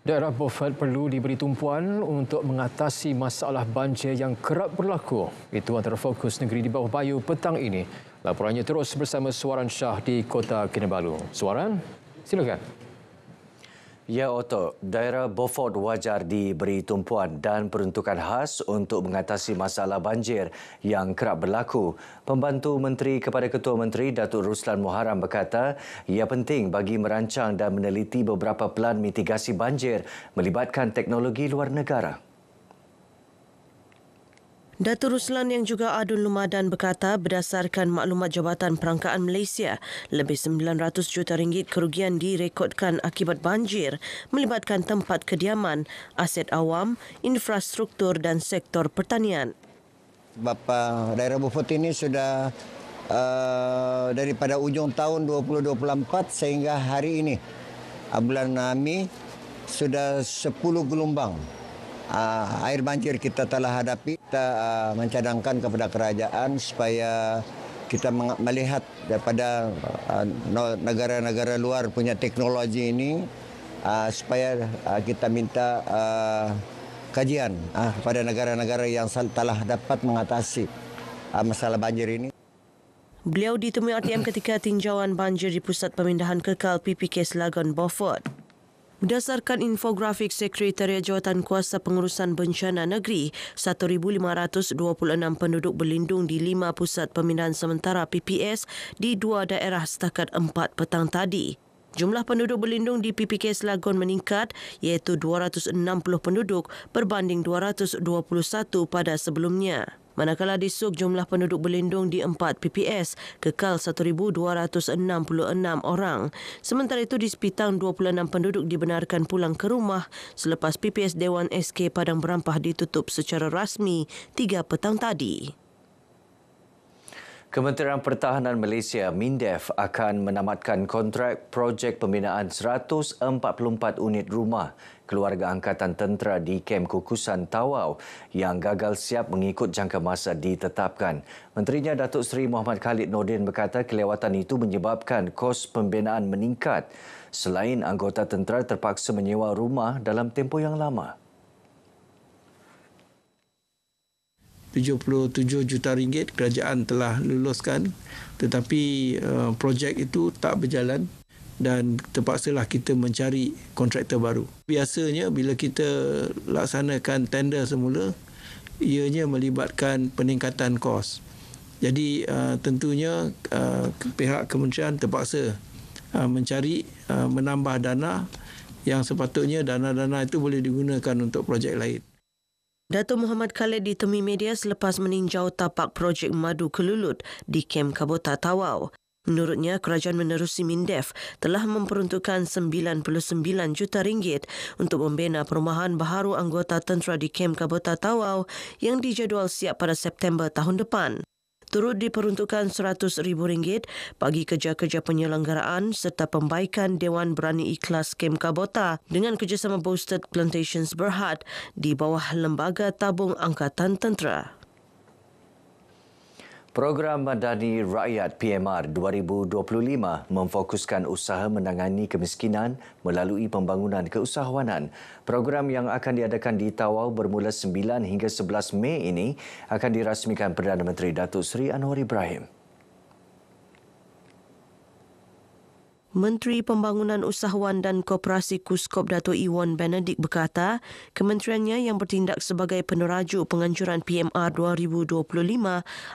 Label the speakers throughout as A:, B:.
A: Daerah Beaufort perlu diberi tumpuan untuk mengatasi masalah banjir yang kerap berlaku. Itu antara fokus negeri di bawah Bayu petang ini. Laporannya terus bersama Suaran Shah di Kota Kinabalu. Suaran, silakan.
B: Ya, Otto. Daerah Beaufort wajar diberi tumpuan dan peruntukan khas untuk mengatasi masalah banjir yang kerap berlaku. Pembantu Menteri kepada Ketua Menteri Datuk Ruslan Muharram berkata ia penting bagi merancang dan meneliti beberapa pelan mitigasi banjir melibatkan teknologi luar negara.
C: Datuk Ruslan yang juga Adun Lumadan berkata berdasarkan maklumat Jabatan Perangkaan Malaysia, lebih 900 juta ringgit kerugian direkodkan akibat banjir melibatkan tempat kediaman, aset awam, infrastruktur dan sektor pertanian.
D: Bapa daerah Beaufort ini sudah daripada ujung tahun 2024 sehingga hari ini, bulan Mei, sudah 10 gelombang air banjir kita telah hadapi. Kita mencadangkan kepada kerajaan supaya kita melihat daripada negara-negara luar punya teknologi ini, supaya kita minta kajian kepada negara-negara yang telah dapat mengatasi masalah banjir ini.
C: Beliau ditemui RTM ketika tinjauan banjir di Pusat Pemindahan Kekal PPK Selangor Beaufort. Berdasarkan infografik Sekretariat Jawatan Kuasa Pengurusan Bencana Negeri, 1,526 penduduk berlindung di 5 pusat pemindahan sementara PPS di 2 daerah setakat 4 petang tadi. Jumlah penduduk berlindung di PPK Selangor meningkat iaitu 260 penduduk berbanding 221 pada sebelumnya. Manakala di Suk jumlah penduduk berlindung di 4 PPS kekal 1,266 orang. Sementara itu di Sepitang 26 penduduk dibenarkan pulang ke rumah selepas PPS Dewan SK Padang Berampah ditutup secara rasmi 3 petang tadi.
B: Kementerian Pertahanan Malaysia MINDEF akan menamatkan kontrak projek pembinaan 144 unit rumah keluarga angkatan tentera di kem kukusan Tawau yang gagal siap mengikut jangka masa ditetapkan. Menterinya Datuk Seri Muhammad Khalid Nordin berkata kelewatan itu menyebabkan kos pembinaan meningkat selain anggota tentera terpaksa menyewa rumah dalam tempoh yang lama.
E: 77 juta ringgit kerajaan telah luluskan, tetapi projek itu tak berjalan dan terpaksalah kita mencari kontraktor baru. Biasanya bila kita laksanakan tender semula, ianya melibatkan peningkatan kos. Jadi tentunya pihak kementerian terpaksa mencari menambah dana yang sepatutnya dana-dana itu boleh digunakan untuk projek lain.
C: Datuk Muhammad Khalid ditemui media selepas meninjau tapak projek Madu Kelulut di kem Kabota Tawau. Menurutnya, kerajaan menerusi MINDEF telah memperuntukkan 99 juta ringgit untuk membina perumahan baharu anggota tentera di kem Kabota Tawau yang dijadual siap pada September tahun depan. Turut diperuntukkan RM100,000 bagi kerja-kerja penyelenggaraan serta pembaikan Dewan Berani Ikhlas Kem Kabota dengan kerjasama Boosted Plantations Berhad di bawah Lembaga Tabung Angkatan Tentera.
B: Program Madani Rakyat PMR 2025 memfokuskan usaha menangani kemiskinan melalui pembangunan keusahawanan. Program yang akan diadakan di Tawau bermula 9 hingga 11 Mei ini akan dirasmikan Perdana Menteri Datuk Seri Anwar Ibrahim.
C: Menteri Pembangunan Usahawan dan Koperasi KUSKOP Dato' Iwan Benedict berkata, kementeriannya yang bertindak sebagai peneraju penganjuran PMR 2025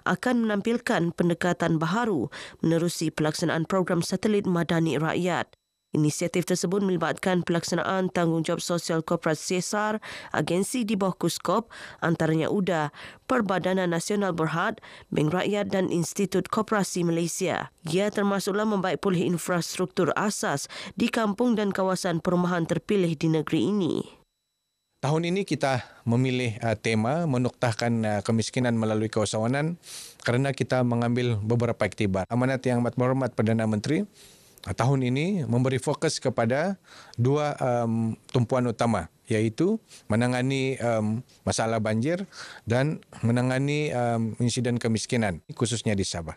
C: akan menampilkan pendekatan baharu menerusi pelaksanaan program satelit Madani Rakyat. Inisiatif tersebut melibatkan pelaksanaan tanggungjawab sosial korporat CSR, agensi di bawah KUSKOP, antaranya UDA, Perbadanan Nasional Berhad, Bank Rakyat dan Institut Koperasi Malaysia. Ia termasuklah membaik pulih infrastruktur asas di kampung dan kawasan perumahan terpilih di negeri ini.
F: Tahun ini kita memilih tema menuktahkan kemiskinan melalui keusahawanan kerana kita mengambil beberapa iktibar. Amanat Yang Amat Berhormat Perdana Menteri tahun ini memberi fokus kepada 2 tumpuan utama, iaitu menangani masalah banjir dan menangani insiden kemiskinan, khususnya di Sabah.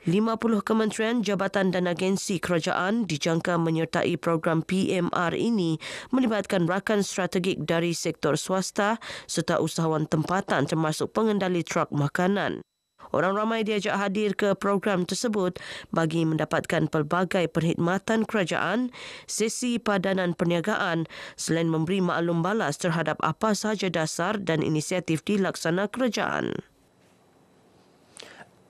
C: 50 kementerian, jabatan dan agensi kerajaan dijangka menyertai program PMR ini melibatkan rakan strategik dari sektor swasta serta usahawan tempatan termasuk pengendali truk makanan. Orang ramai diajak hadir ke program tersebut bagi mendapatkan pelbagai perkhidmatan kerajaan, sesi padanan perniagaan selain memberi maklum balas terhadap apa sahaja dasar dan inisiatif dilaksana kerajaan.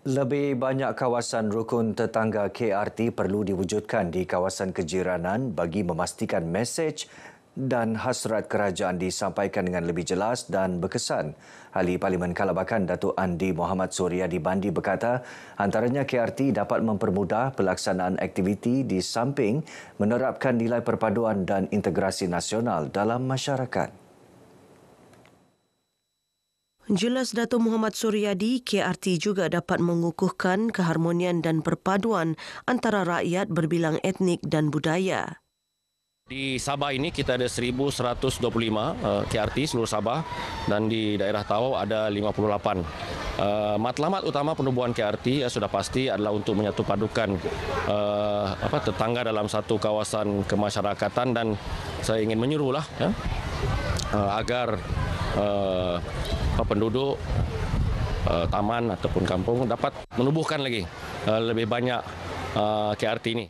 B: Lebih banyak kawasan rukun tetangga KRT perlu diwujudkan di kawasan kejiranan bagi memastikan mesej dan hasrat kerajaan disampaikan dengan lebih jelas dan berkesan. Ahli Parlimen Kalabakan Datuk Andi Muhammad Suryadi Bandi berkata, antaranya KRT dapat mempermudah pelaksanaan aktiviti di samping menerapkan nilai perpaduan dan integrasi nasional dalam masyarakat.
C: Jelas Datuk Muhammad Suryadi, KRT juga dapat mengukuhkan keharmonian dan perpaduan antara rakyat berbilang etnik dan budaya.
G: Di Sabah ini kita ada 1,125 KRT seluruh Sabah dan di daerah Tawau ada 58. Matlamat utama penubuhan KRT sudah pasti adalah untuk menyatu padukan tetangga dalam satu kawasan kemasyarakatan, dan saya ingin menyuruhlah agar penduduk taman ataupun kampung dapat menubuhkan lagi lebih banyak KRT ini.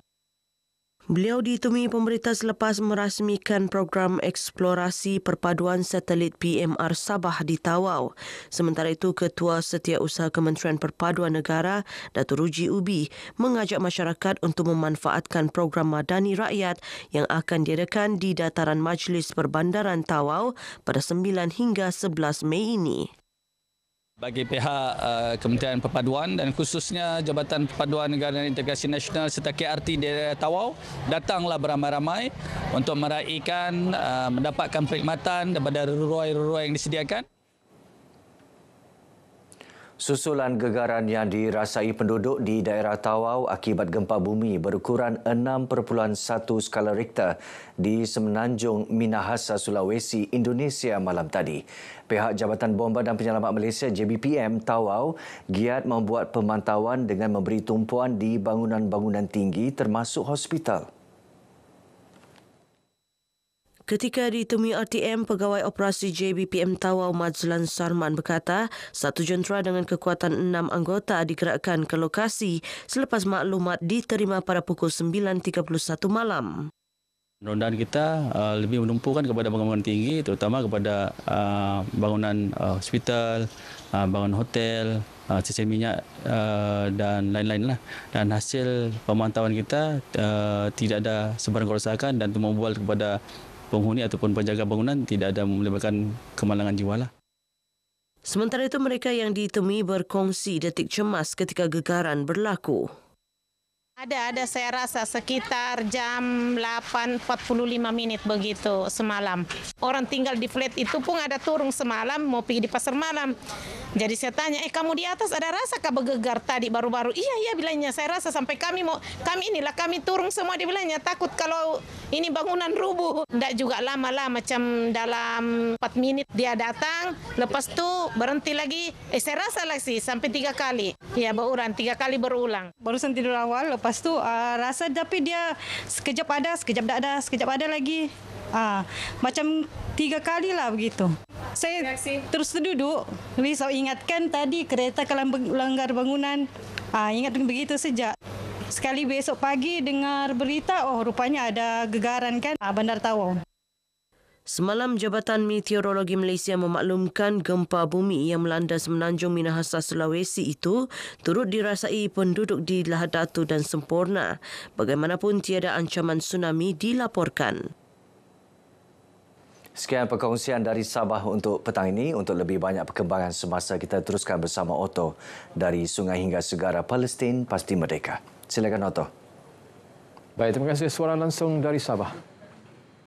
C: Beliau ditemui pemerintah selepas merasmikan program eksplorasi perpaduan satelit PMR Sabah di Tawau. Sementara itu, Ketua Setiausaha Kementerian Perpaduan Negara, Datuk Ruji Ubi, mengajak masyarakat untuk memanfaatkan program Madani Rakyat yang akan diadakan di Dataran Majlis Perbandaran Tawau pada 9 hingga 11 Mei ini.
H: Bagi pihak Kementerian Perpaduan dan khususnya Jabatan Perpaduan Negara dan Integrasi Nasional serta KRT di Tawau, datanglah beramai-ramai untuk meraihkan mendapatkan perkhidmatan daripada ruai-ruai yang disediakan.
B: Susulan gegaran yang dirasai penduduk di daerah Tawau akibat gempa bumi berukuran 6.1 skala Richter di Semenanjung Minahasa, Sulawesi, Indonesia malam tadi. Pihak Jabatan Bomba dan Penyelamat Malaysia JBPM Tawau giat membuat pemantauan dengan memberi tumpuan di bangunan-bangunan tinggi termasuk hospital.
C: Ketika ditemui RTM, Pegawai Operasi JBPM Tawau Majlan Sarman berkata, satu jentera dengan kekuatan 6 anggota digerakkan ke lokasi selepas maklumat diterima pada pukul 9.31 malam.
H: Rondan kita lebih menumpukan kepada bangunan tinggi, terutama kepada bangunan hospital, bangunan hotel, stesen minyak dan lain-lain lah. Dan hasil pemantauan kita tidak ada sebarang kerosakan dan membual kepada penghuni ataupun penjaga bangunan tidak ada melibatkan kemalangan jiwa lah.
C: Sementara itu, mereka yang ditemui berkongsi detik cemas ketika gegaran berlaku.
I: Ada saya rasa sekitar jam 8.45 begitu semalam. Orang tinggal di flat itu pun ada turun semalam mau pergi di pasar malam. Jadi saya tanya, kamu di atas ada rasa kah bergegar tadi baru-baru? Iya bilangnya, saya rasa sampai kami turun semua, dia bilangnya takut kalau ini bangunan rubuh. Tidak juga lama-lama, macam dalam 4 menit dia datang, lepas tu berhenti lagi. Saya rasa lagi sampai 3 kali. Ya berulang, 3 kali berulang.
J: Barusan tidur awal, lepas tu rasa tapi dia sekejap ada, sekejap tak ada, sekejap ada lagi. Macam 3 kali lah begitu. Saya terus duduk, risau ingatkan tadi kereta kalau langgar bangunan. Ingat begitu sejak. Sekali besok pagi dengar berita, rupanya ada gegaran kan Bandar Tawau.
C: Semalam, Jabatan Meteorologi Malaysia memaklumkan gempa bumi yang melanda Semenanjung Minahasa, Sulawesi itu turut dirasai penduduk di Lahad Datu dan Semporna. Bagaimanapun, tiada ancaman tsunami dilaporkan.
B: Sekian perkongsian dari Sabah untuk petang ini. Untuk lebih banyak perkembangan semasa, kita teruskan bersama Otto dari Sungai hingga Segara Palestin Pasti Merdeka. Silakan Otto.
A: Baik, terima kasih. Suara langsung dari Sabah.